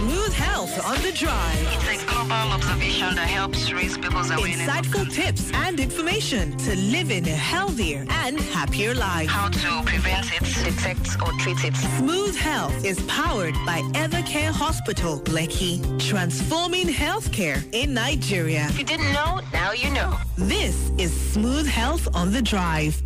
Smooth Health on the Drive. It's a global observation that helps raise people's awareness. Insightful tips and information to live in a healthier and happier life. How to prevent it, detect or treat it. Smooth Health is powered by Evercare Hospital, Lekki, transforming healthcare in Nigeria. If you didn't know, now you know. This is Smooth Health on the Drive.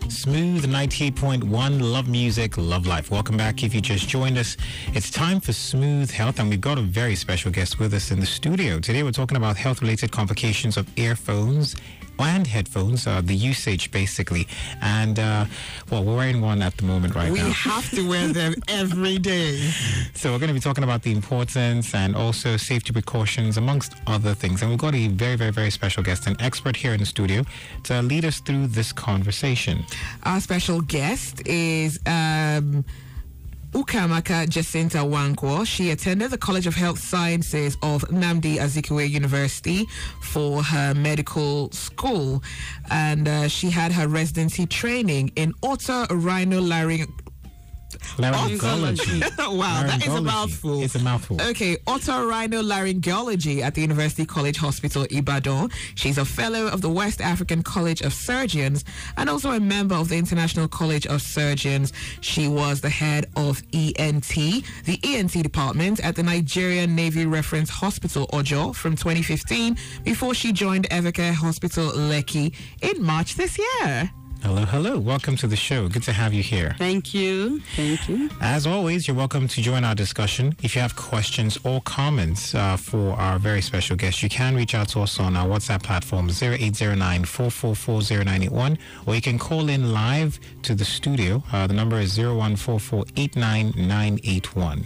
Smooth 98.1, love music, love life. Welcome back. If you just joined us, it's time for Smooth Health, and we've got a very special guest with us in the studio. Today we're talking about health-related complications of earphones and headphones, the usage basically. And, we're wearing one at the moment right now. We have to wear them every day. So we're going to be talking about the importance and also safety precautions, amongst other things. And we've got a very, very, very special guest, an expert here in the studio to lead us through this conversation. Our special guest is Ukamaka Jacinta Ukamaka. She attended the College of Health Sciences of Nnamdi Azikiwe University for her medical school, and she had her residency training in otorhinolaryngology. Wow, that is a mouthful. It's a mouthful. Okay, otorhinolaryngology at the University College Hospital, Ibadan. She's a fellow of the West African College of Surgeons and also a member of the International College of Surgeons. She was the head of ENT, the ENT department at the Nigerian Navy Reference Hospital, Ojo, from 2015 before she joined Evercare Hospital, Lekki in March this year. Hello, hello. Welcome to the show. Good to have you here. Thank you. Thank you. As always, you're welcome to join our discussion. If you have questions or comments for our very special guest, you can reach out to us on our WhatsApp platform 0809-444-0981, or you can call in live to the studio. The number is 0144-89981.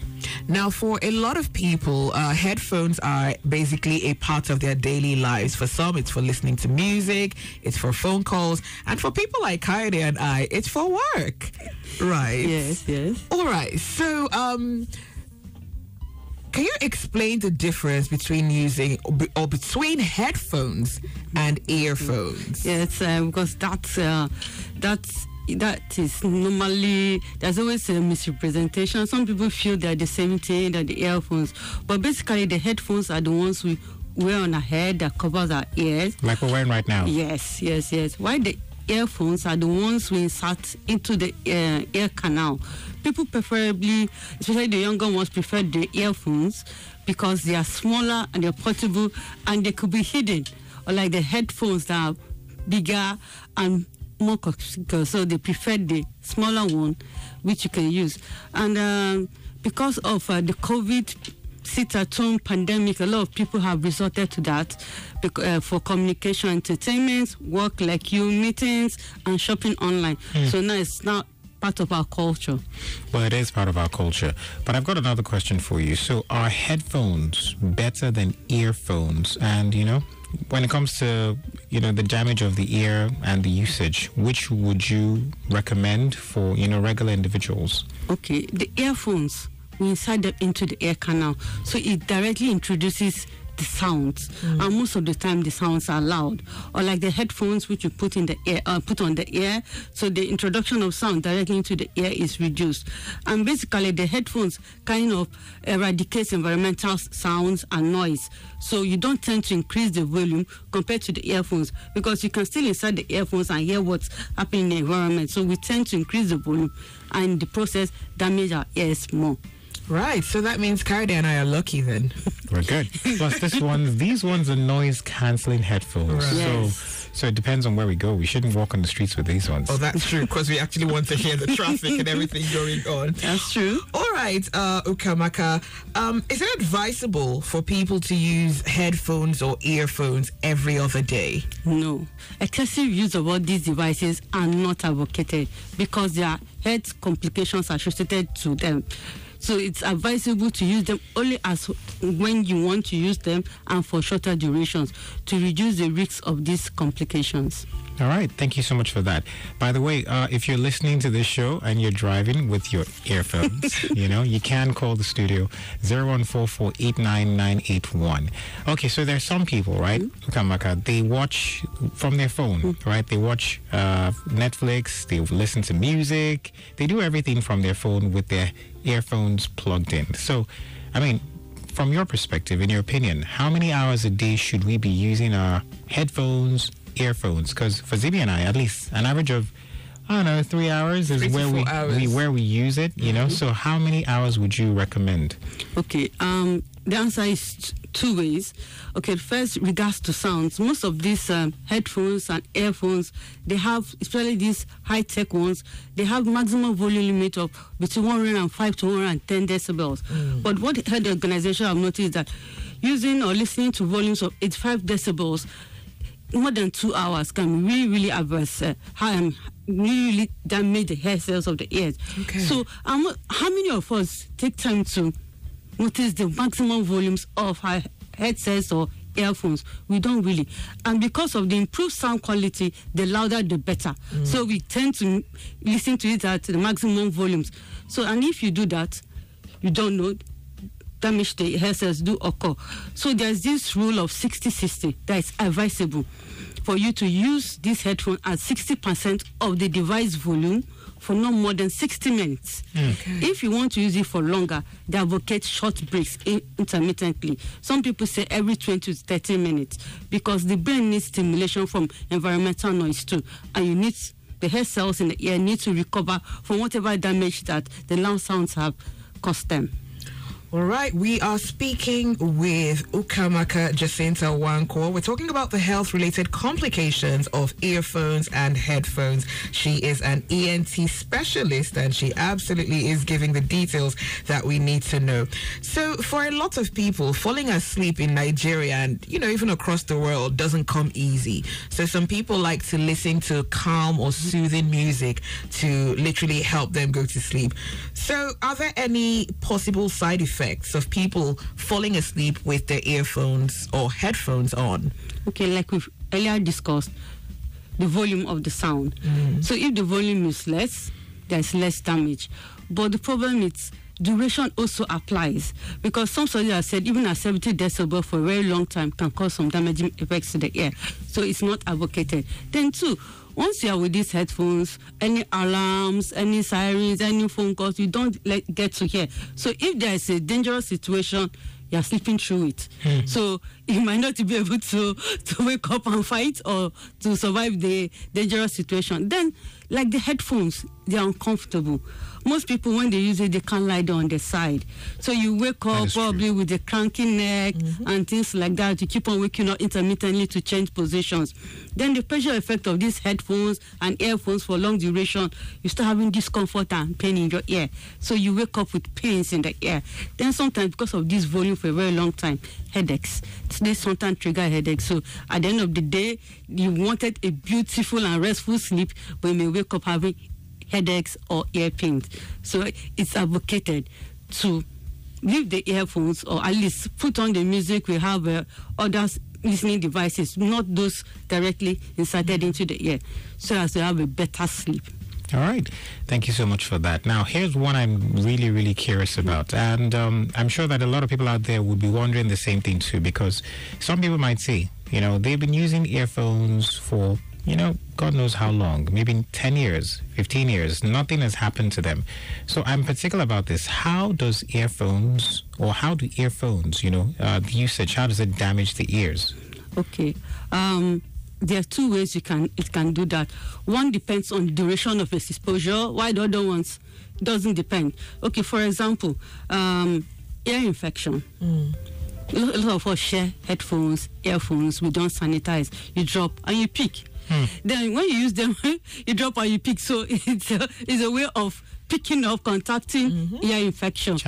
Now, for a lot of people, headphones are basically a part of their daily lives. For some, it's for listening to music, it's for phone calls, and for people like Kaide and I, it's for work, right? Yes, yes. All right. So, can you explain the difference between using or between headphones and earphones? Yes, because that is normally, there's always a misrepresentation. Some people feel they're the same thing, that the earphones, but basically the headphones are the ones we wear on our head that covers our ears. Like we're wearing right now. Yes. Why the earphones are the ones we insert into the ear canal. People preferably, especially the younger ones, prefer the earphones because they are smaller and they're portable and they could be hidden. Or like the headphones that are bigger and more conspicuous, so they prefer the smaller one, which you can use. And because of the COVID sit-at-home pandemic, a lot of people have resorted to that for communication, entertainment, work like you, meetings, and shopping online. So now it's not part of our culture. Well, it is part of our culture. But I've got another question for you. So are headphones better than earphones? And, when it comes to, the damage of the ear and the usage, which would you recommend for, regular individuals? Okay, the earphones, we insert them into the ear canal. So it directly introduces the sounds. And most of the time the sounds are loud. Or like the headphones which you put in the ear, put on the ear. So the introduction of sound directly into the ear is reduced. And basically the headphones kind of eradicates environmental sounds and noise. So you don't tend to increase the volume compared to the earphones, because you can still insert the earphones and hear what's happening in the environment. So we tend to increase the volume and in the process damage our ears more. Right, so that means Kaide and I are lucky then. We're good. Plus, these ones are noise-canceling headphones. Right. Yes. So it depends on where we go. We shouldn't walk on the streets with these ones. Oh, that's true, because we actually want to hear the traffic and everything going on. That's true. All right, Ukamaka, is it advisable for people to use headphones or earphones every other day? No. Excessive use of all these devices are not advocated because there are health complications associated to them. So it's advisable to use them only as when you want to use them and for shorter durations to reduce the risks of these complications. All right. Thank you so much for that. By the way, if you're listening to this show and you're driving with your earphones, you can call the studio 014489981. Okay, so there's some people, right, Ukamaka, they watch from their phone, right? They watch Netflix, they listen to music, they do everything from their phone with their earphones plugged in. So, I mean, from your perspective, in your opinion, how many hours a day should we be using our headphones, earphones? Because for Zibi and I, at least an average of 3 hours is where we use it, So how many hours would you recommend? Okay, the answer is two ways. Okay, first, regards to sounds. Most of these headphones and earphones, they have, especially these high-tech ones, they have maximum volume limit of between 105 to 110 decibels. But what the health organization have noticed is that using or listening to volumes of 85 decibels more than 2 hours can really adverse, really damage the hair cells of the ears. Okay. So how many of us take time to notice the maximum volumes of our headsets or earphones? We don't really. And because of the improved sound quality, the louder the better. So we tend to listen to it at the maximum volumes. So, and if you do that, you don't know, damage the hair cells do occur. So there's this rule of 60-60 that is advisable for you to use this headphone at 60% of the device volume for no more than 60 minutes. Okay. If you want to use it for longer, they advocate short breaks intermittently. Some people say every 20 to 30 minutes because the brain needs stimulation from environmental noise too, and the hair cells in the ear need to recover from whatever damage that the loud sounds have caused them. All right, we are speaking with Ukamaka Jacinta Ukamaka. We're talking about the health-related complications of earphones and headphones. She is an ENT specialist, and she absolutely is giving the details that we need to know. So, for a lot of people, falling asleep in Nigeria and, even across the world doesn't come easy. So, some people like to listen to calm or soothing music to literally help them go to sleep. So, are there any possible side effects of people falling asleep with their earphones or headphones on? Okay, like we've earlier discussed, the volume of the sound. So if the volume is less, there's less damage. But the problem is duration also applies, because some studies have said even at 70 decibels for a very long time can cause some damaging effects to the ear. So it's not advocated. Then two, once you are with these headphones, any alarms, any sirens, any phone calls, you don't get to hear. So if there is a dangerous situation, you are sleeping through it. So you might not be able to wake up and fight or to survive the dangerous situation. Then, like the headphones, they are uncomfortable. Most people, when they use it, they can't lie down on their side. So you wake up probably with a cranky neck and things like that. You keep on waking up intermittently to change positions. Then the pressure effect of these headphones and earphones for long duration, you start having discomfort and pain in your ear. So you wake up with pains in the ear. Then sometimes, because of this volume for a very long time, headaches. They sometimes trigger headaches. So at the end of the day, you wanted a beautiful and restful sleep, but you may wake up having headaches or ear pains. So it's advocated to leave the earphones, or at least put on the music. We have other listening devices, not those directly inserted into the ear, so as to have a better sleep. All right. Thank you so much for that. Now, here's one I'm really, really curious about. And I'm sure that a lot of people out there would be wondering the same thing too, because some people might say, they've been using earphones for, God knows how long, maybe 10 years, 15 years. Nothing has happened to them. So I'm particular about this. How do earphones, the usage, how does it damage the ears? Okay. There are two ways it can do that. One depends on the duration of its exposure, while the other ones doesn't depend. Okay, for example, ear infection. A lot of us share headphones, earphones. We don't sanitize. You drop and you pick. Then when you use them, you drop and you pick. So it's a way of picking up, contacting ear infection.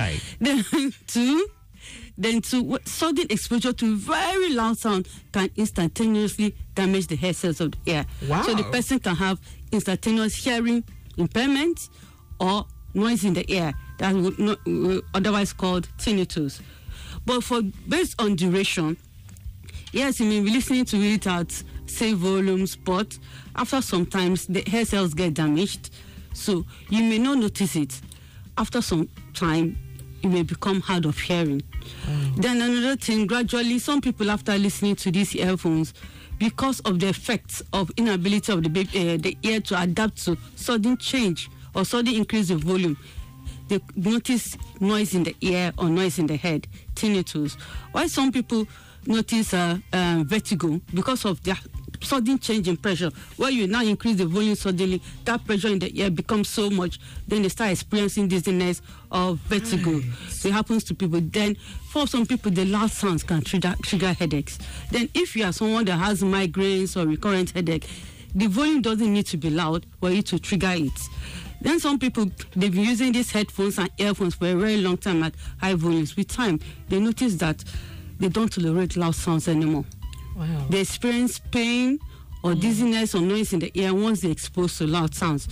Then sudden exposure to very loud sound can instantaneously damage the hair cells of the ear. Wow. So the person can have instantaneous hearing impairment or noise in the ear that would otherwise called tinnitus. But based on duration, yes, you may be listening to it at save volumes, but after some times the hair cells get damaged, so you may not notice it. After some time, you may become hard of hearing. Then another thing, gradually, some people after listening to these earphones, because of the effects of inability of the ear to adapt to sudden change or sudden increase of volume, they notice noise in the ear or noise in the head, tinnitus. Why some people notice vertigo because of their sudden change in pressure, where you now increase the volume suddenly, that pressure in the ear becomes so much, then they start experiencing dizziness or vertigo. So it happens to people. Then for some people, the loud sounds can trigger headaches. Then if you are someone that has migraines or recurrent headache, the volume doesn't need to be loud for you to trigger it. Then some people, they've been using these headphones and earphones for a very long time at high volumes. With time, they notice that they don't tolerate loud sounds anymore. Wow. They experience pain or dizziness or noise in the ear once they're exposed to loud sounds.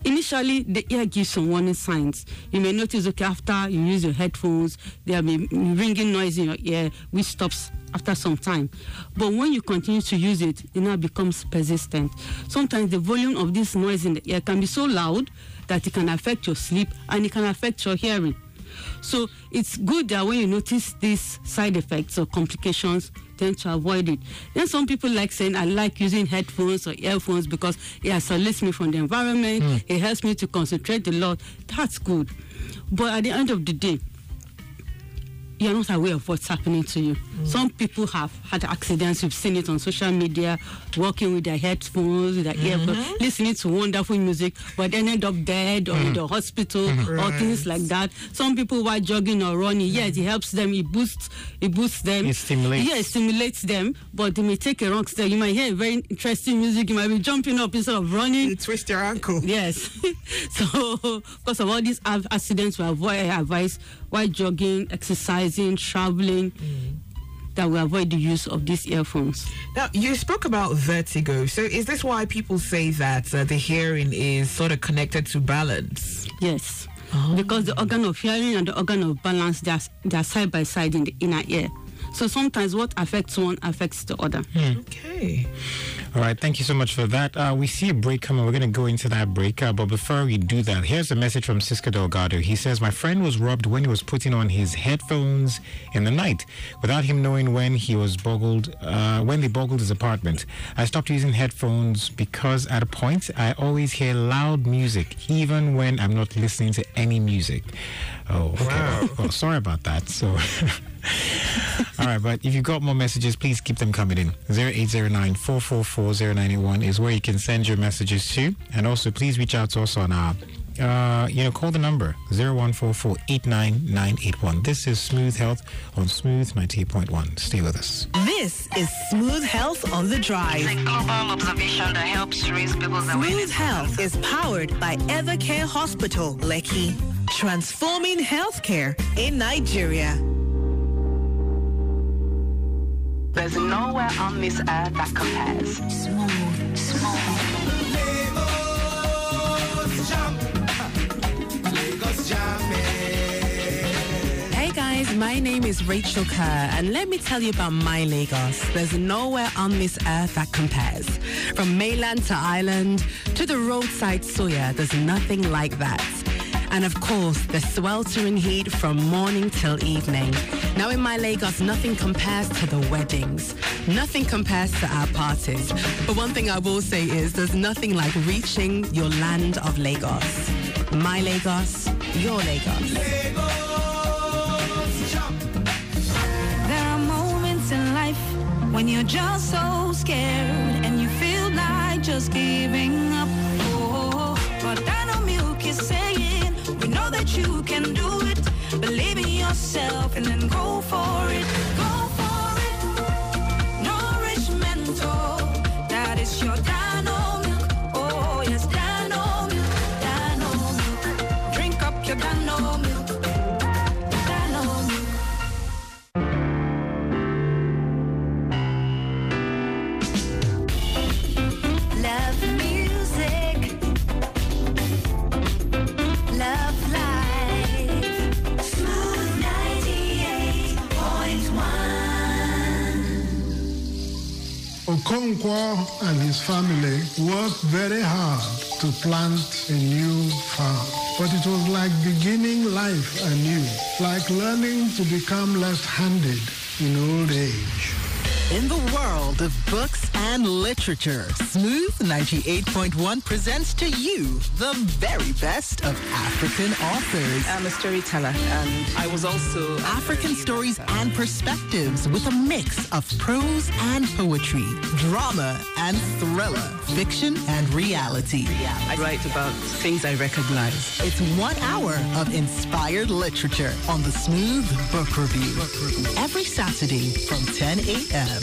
Initially, the ear gives some warning signs. You may notice, okay, after you use your headphones, there may be ringing noise in your ear, which stops after some time. But when you continue to use it, it now becomes persistent. Sometimes the volume of this noise in the ear can be so loud that it can affect your sleep and it can affect your hearing. So it's good that when you notice these side effects or complications, then to avoid it. Then some people like saying, I like using headphones or earphones because it isolates me from the environment, it helps me to concentrate a lot. That's good. But at the end of the day, you're not aware of what's happening to you. Some people have had accidents. You've seen it on social media, walking with their headphones, with their earbuds, listening to wonderful music, but then end up dead or in the hospital or things like that. Some people while jogging or running, yes, it helps them, it boosts them. It stimulates. Yeah, it stimulates them, but they may take a wrong step. You might hear very interesting music, you might be jumping up instead of running. You twist your ankle. Yes. So, because of all these accidents, we avoid advice while jogging, exercising, traveling, that we avoid the use of these earphones. Now, you spoke about vertigo. So is this why people say that the hearing is sort of connected to balance? Yes. Because the organ of hearing and the organ of balance, they are side by side in the inner ear. So sometimes what affects one affects the other. Okay. All right, thank you so much for that. We see a break coming. We're going to go into that break. But before we do that, here's a message from Cisco Delgado. He says, my friend was robbed when he was putting on his headphones in the night without him knowing when he was when they boggled his apartment. I stopped using headphones because at a point I always hear loud music, even when I'm not listening to any music. Oh, okay. Wow. Well, sorry about that. So... All right, but if you've got more messages, please keep them coming in. 0809-444-0981 is where you can send your messages to. And also, please reach out to us on our, call the number 0144-89981. This is Smooth Health on Smooth 98.1. Stay with us. This is Smooth Health on the Drive. It's a global observation that helps raise people's awareness. Smooth Health is powered by Evercare Hospital, Lekki, transforming healthcare in Nigeria. There's nowhere on this earth that compares. Smooth, smooth. Hey guys, my name is Rachel Kerr, and let me tell you about My Lagos. There's nowhere on this earth that compares. From mainland to island to the roadside soya, there's nothing like that. And of course, the sweltering heat from morning till evening. Now in My Lagos, nothing compares to the weddings. Nothing compares to our parties. But one thing I will say is there's nothing like reaching your land of Lagos. My Lagos, your Lagos. There are moments in life when you're just so scared and you feel like just giving up. Oh, but Dino Milk is saying, we know that you can do it. Believe in yourself and then go for it. Go for it. Nourishmental. That is your Dino Milk. Oh, yes, Dino Milk. Dino Milk. Drink up your Dino Milk. Dino Milk. Love music. Okonkwo and his family worked very hard to plant a new farm. But it was like beginning life anew, like learning to become left-handed in old age. In the world of books and literature, Smooth 98.1 presents to you the very best of African authors. I'm a storyteller, and I was also African stories and perspectives with a mix of prose and poetry, drama and thriller, fiction and reality. I write about things I recognize. It's 1 hour of inspired literature on the Smooth Book Review. Every Saturday from 10 a.m.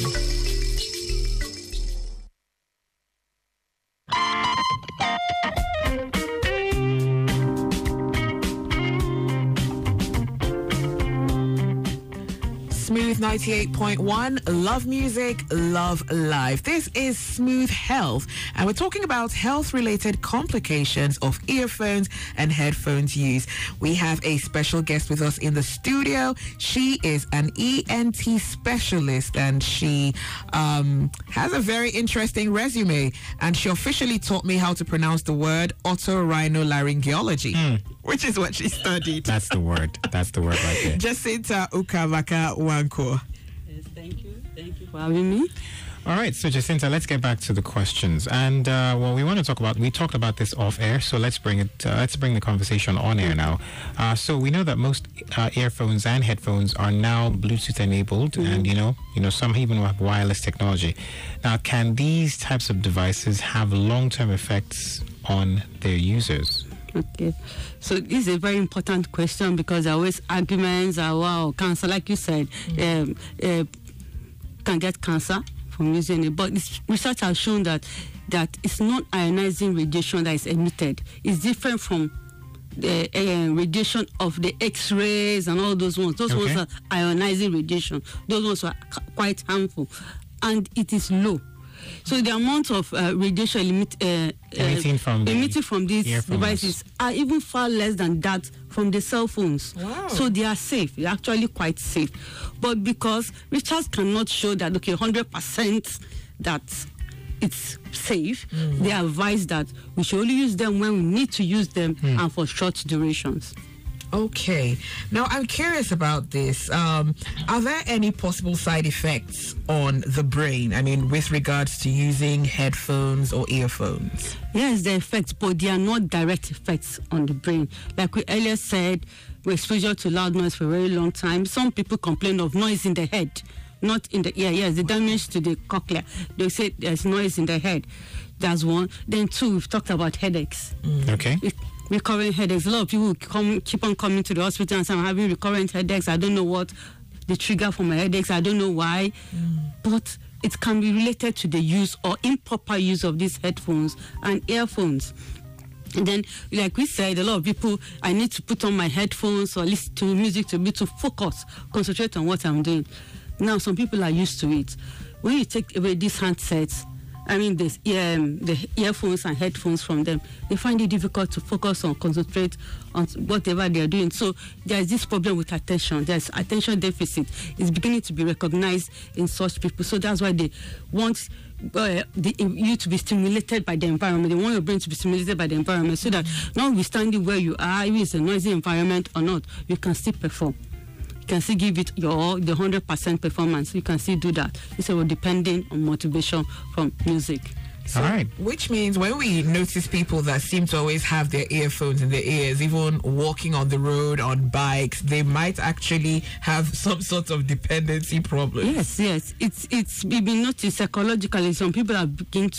Smooth 98.1, love music, love life. This is Smooth Health, and we're talking about health-related complications of earphones and headphones use. We have a special guest with us in the studio. She is an ENT specialist, and she has a very interesting resume, and she officially taught me how to pronounce the word otorhinolaryngology, which is what she studied. That's the word. That's the word right there. Jacinta Ukamaka. Yes, thank you. Thank you for having me. All right, so Jacinta, let's get back to the questions. And we want to talk about, we talked about this off air, so let's bring the conversation on air now. So we know that most earphones and headphones are now Bluetooth enabled, and you know, some even have wireless technology. Now, can these types of devices have long-term effects on their users? Okay, so this is a very important question because there are always arguments. Cancer, like you said, can get cancer from using it. But this research has shown that it's not ionizing radiation that is emitted. It's different from the radiation of the X-rays and all those ones. Those ones are ionizing radiation. Those ones are quite harmful, and it is low. So the amount of radiation emitting from these earphones. devices are even far less than that from the cell phones. Wow. So they are safe. They're actually quite safe. But because research cannot show that, 100% that it's safe, they advise that we should only use them when we need to use them and for short durations. Okay. Now, I'm curious about this. Are there any possible side effects on the brain? I mean, with regards to using headphones or earphones? Yes, there are effects, but they are not direct effects on the brain. Like we earlier said, with exposure to loud noise for a very long time, some people complain of noise in the head, not in the ear. Yes, the damage to the cochlea. They say there's noise in the head. That's one. Then two, we've talked about headaches. Okay. Recurrent headaches. A lot of people keep on coming to the hospital and say, I'm having recurrent headaches. I don't know what the trigger for my headaches. I don't know why. But it can be related to the use or improper use of these headphones and earphones. And then, like we said, a lot of people, I need to put on my headphones or listen to music to be able to focus, concentrate on what I'm doing. Now, some people are used to it. When you take away these handsets, I mean, the earphones and headphones from them, they find it difficult to focus on, concentrate on whatever they are doing. So there's this problem with attention. There's attention deficit. It's beginning to be recognized in such people. So that's why they want you to be stimulated by the environment. They want your brain to be stimulated by the environment so that notwithstanding where you are, if it's a noisy environment or not, you can still perform. You can still give it the 100% performance. You can still do that instead of depending on motivation from music. So, all right. Which means when we notice people that seem to always have their earphones in their ears, even walking on the road on bikes, they might actually have some sort of dependency problem. Yes. It's been noticed psychologically. Some people have begun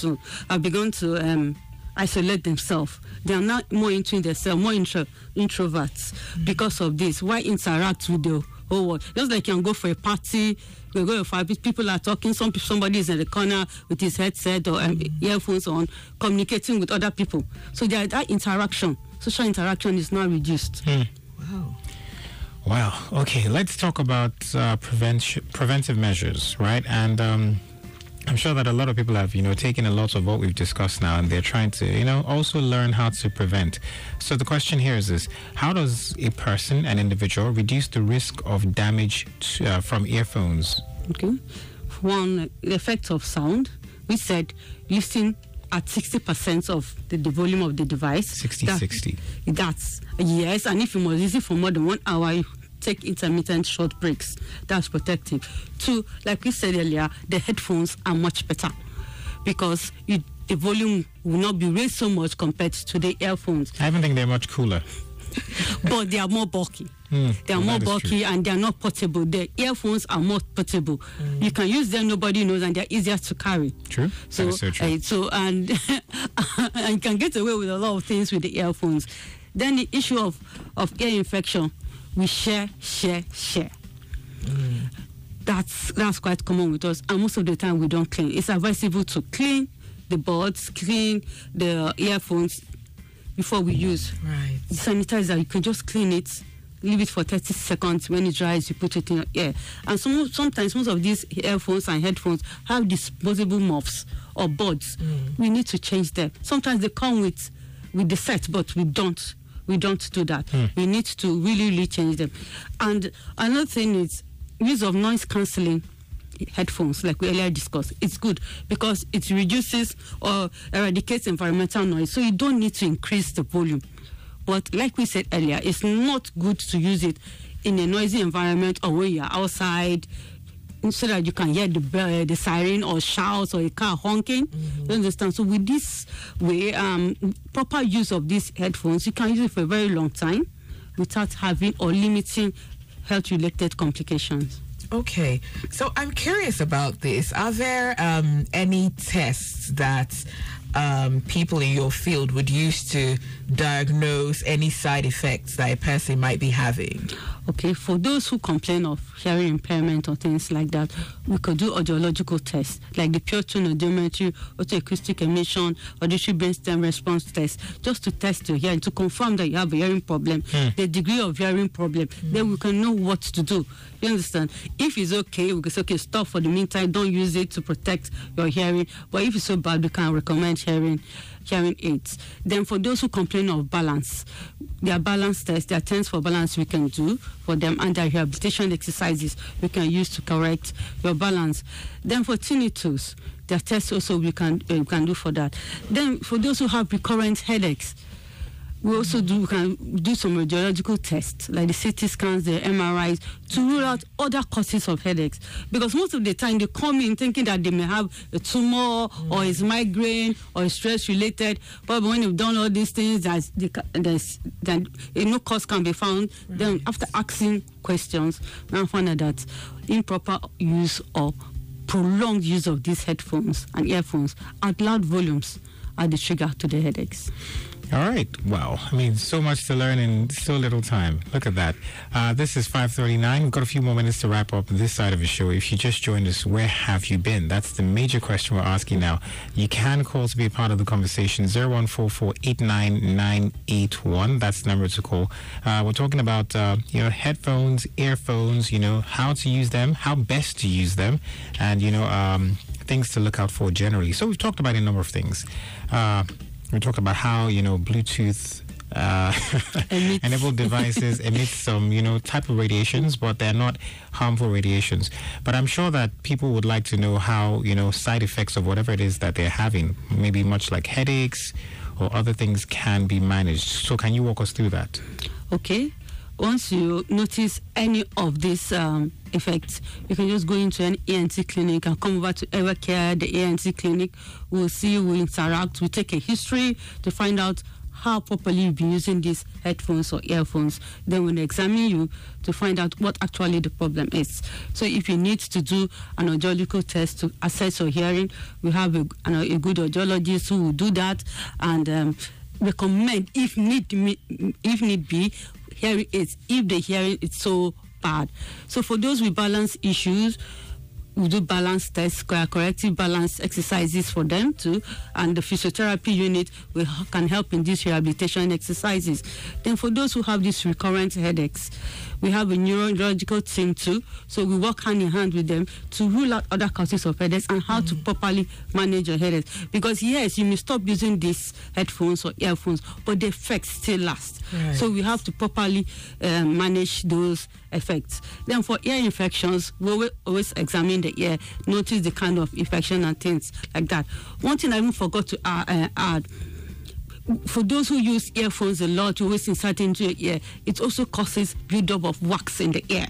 to isolate themselves. They are not more into themselves, more introverts because of this. Why interact with the whole world? Just like you can go for a party, you go for a party, people are talking, somebody is in the corner with his headset or earphones on, communicating with other people. So that interaction, social interaction is now reduced. Wow. Okay, let's talk about preventive measures, right? And I'm sure that a lot of people have, taken a lot of what we've discussed now, and they're trying to, also learn how to prevent. So the question here is this: how does a person, an individual, reduce the risk of damage from earphones? Okay. One, the effect of sound. We said listen at 60% of the volume of the device. 60. That's yes, and if you must use it for more than 1 hour, you take intermittent short breaks. That's protective. 2, like we said earlier, the headphones are much better because the volume will not be raised so much compared to the earphones. I even think they're much cooler. But they are more bulky. They are more bulky and they are not portable. The earphones are more portable. You can use them, nobody knows, and they're easier to carry. True. So, that is so true. And you can get away with a lot of things with the earphones. Then the issue of ear infection, we share. That's quite common with us, and most of the time we don't clean. It's advisable to clean the buds, clean the earphones before we use. Right. The sanitizer, you can just clean it, leave it for 30 seconds. When it dries, you put it in your ear. And sometimes most of these earphones and headphones have disposable muffs or buds. We need to change them. Sometimes they come with the set, but we don't do that. We need to really change them. And another thing is use of noise cancelling headphones, like we earlier discussed. It's good because it reduces or eradicates environmental noise, so you don't need to increase the volume. But like we said earlier, it's not good to use it in a noisy environment or when you're outside, so that you can hear the siren or shouts or a car honking. You understand? So with this way, proper use of these headphones, you can use it for a very long time without having or limiting health-related complications. Okay, so I'm curious about this. Are there any tests that people in your field would use to diagnose any side effects that a person might be having? Okay, for those who complain of hearing impairment or things like that, we could do audiological tests, like the pure tone audiometry, autoacoustic emission, auditory brainstem response test, just to test your hearing, to confirm that you have a hearing problem, the degree of hearing problem. Then we can know what to do. You understand? If it's okay, we can say, okay, stop for the meantime, don't use it to protect your hearing. But if it's so bad, we can recommend hearing aids. Then for those who complain of balance, there are balance tests, there are tests for balance we can do for them, and there are rehabilitation exercises we can use to correct your balance. Then for tinnitus, there are tests also we can do for that. Then for those who have recurrent headaches, we also can do some radiological tests, like the CT scans, the MRIs, to rule out other causes of headaches. Because most of the time they come in thinking that they may have a tumor or it's migraine or it's stress-related. But when you've done all these things, then no cause can be found. Then after asking questions, now find out that improper use or prolonged use of these headphones and earphones at loud volumes are the trigger to the headaches. All right. Wow. I mean, so much to learn in so little time. Look at that. This is 5:39. We've got a few more minutes to wrap up this side of the show. If you just joined us, where have you been? That's the major question we're asking now. You can call to be a part of the conversation, 0144-89981. That's the number to call. We're talking about, headphones, earphones, how to use them, how best to use them, and, things to look out for generally. So we've talked about a number of things. We talked about how, Bluetooth enabled devices emit some, type of radiations, but they're not harmful radiations. But I'm sure that people would like to know how, side effects of whatever it is that they're having, maybe much like headaches or other things, can be managed. So can you walk us through that? Okay. Once you notice any of these effects, you can just go into an ENT clinic and come over to Evercare, the ENT clinic. We'll see, we'll interact, we'll take a history to find out how properly you've been using these headphones or earphones. Then we'll examine you to find out what actually the problem is. So if you need to do an audiological test to assess your hearing, we have a good audiologist who will do that and recommend, if need be, hearing aids if the hearing is so bad. So for those with balance issues, we do balance tests, corrective balance exercises for them too, and the physiotherapy unit can help in these rehabilitation exercises. Then for those who have these recurrent headaches, we have a neurological team too, so we work hand in hand with them to rule out other causes of headaches and how to properly manage your headaches. Because yes, you may stop using these headphones or earphones, but the effects still last. Right. So we have to properly manage those effects. Then for ear infections, we always examine the the ear, notice the kind of infection and things like that. One thing I even forgot to add, for those who use earphones a lot, you always insert into your ear, it also causes buildup of wax in the ear.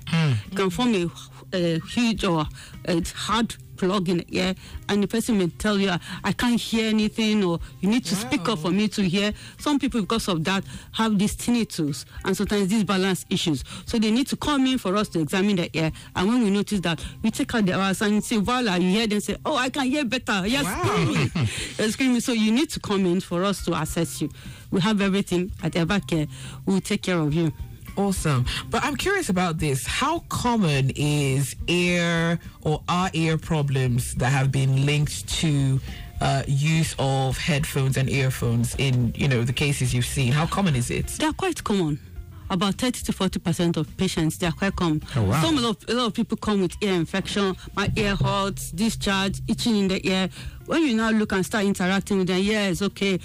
It can form a huge or a hard plug in the ear, and the person may tell you, I can't hear anything, or you need to speak up for me to hear. Some people, because of that, have these tinnitus and sometimes these balance issues. So they need to come in for us to examine the ear, and when we notice that, we take out the hours and say, voila, you hear them say, oh, I can hear better. You're screaming. You're screaming. So you need to come in for us to assess you. We have everything at Evercare. We'll take care of you. Awesome. But I'm curious about this. How common is ear or are ear problems that have been linked to use of headphones and earphones in, the cases you've seen? How common is it? They are quite common. About 30 to 40% of patients, they are quite common. Oh, wow. A lot of people come with ear infection, my ear hurts, discharge, itching in the ear. When you now look and start interacting with them, it's okay.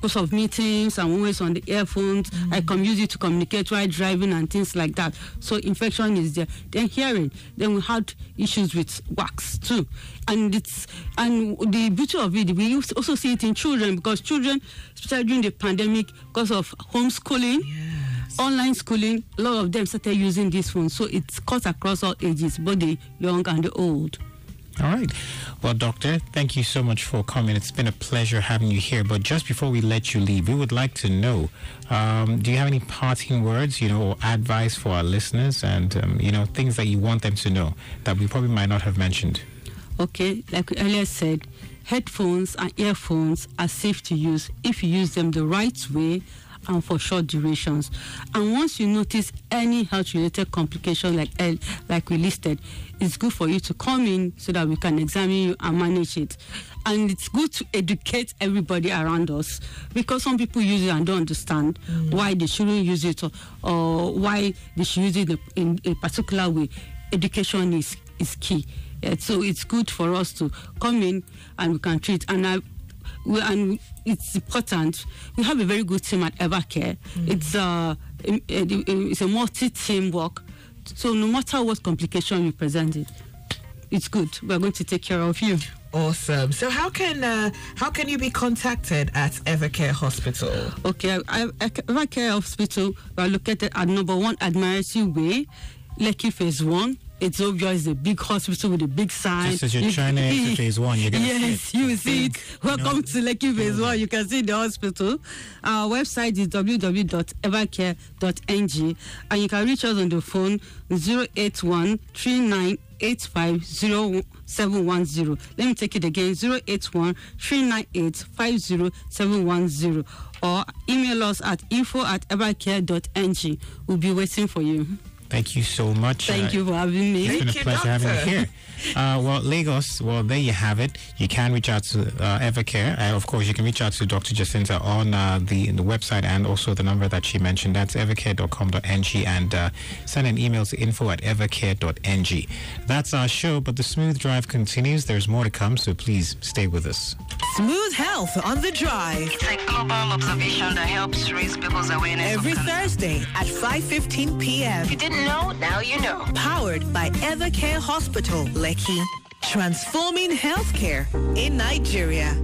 Because of meetings, I'm always on the earphones. I can use it to communicate while driving and things like that. So infection is there. Then hearing. Then we had issues with wax too. And the beauty of it, we also see it in children, because children, especially during the pandemic, because of homeschooling, online schooling, a lot of them started using this phone. So it's cut across all ages, both the young and the old. All right. Well, Doctor, thank you so much for coming. It's been a pleasure having you here. But just before we let you leave, we would like to know, do you have any parting words, or advice for our listeners and, things that you want them to know that we probably might not have mentioned? Okay. Like we earlier said, headphones and earphones are safe to use if you use them the right way and for short durations. And once you notice any health-related complication like we listed, it's good for you to come in so that we can examine you and manage it. And it's good to educate everybody around us, because some people use it and don't understand why they shouldn't use it or why they should use it in a particular way. Education is key. So it's good for us to come in and we can treat. And it's important. We have a very good team at Evercare. It's a multi-team work. So no matter what complication you present it's good. We're going to take care of you. Awesome. So how can you be contacted at Evercare Hospital? Okay, Evercare Hospital, we are located at number 1 Admiralty Way, Lekki Phase 1. It's obvious, the big hospital with a big sign. Just as you're trying to enter Phase 1, you're going to see it. You see it. Welcome to Lekki Phase 1. You can see the hospital. Our website is www.evercare.ng, and you can reach us on the phone 081 39850710. Let me take it again, 081 39850710, or email us at info@evercare.ng. We'll be waiting for you. Thank you so much. Thank you for having me. It's been a pleasure having you here. Well, Lagos, there you have it. You can reach out to Evercare. Of course, you can reach out to Dr. Jacinta on the website and also the number that she mentioned. That's evercare.com.ng, and send an email to info@evercare.ng. That's our show, but the Smooth Drive continues. There's more to come, so please stay with us. Smooth Health on the Drive. It's a global observation that helps raise people's awareness. Every Thursday at 5:15 p.m. If you didn't know, now you know. Powered by Evercare Hospital, Lekki. Transforming healthcare in Nigeria.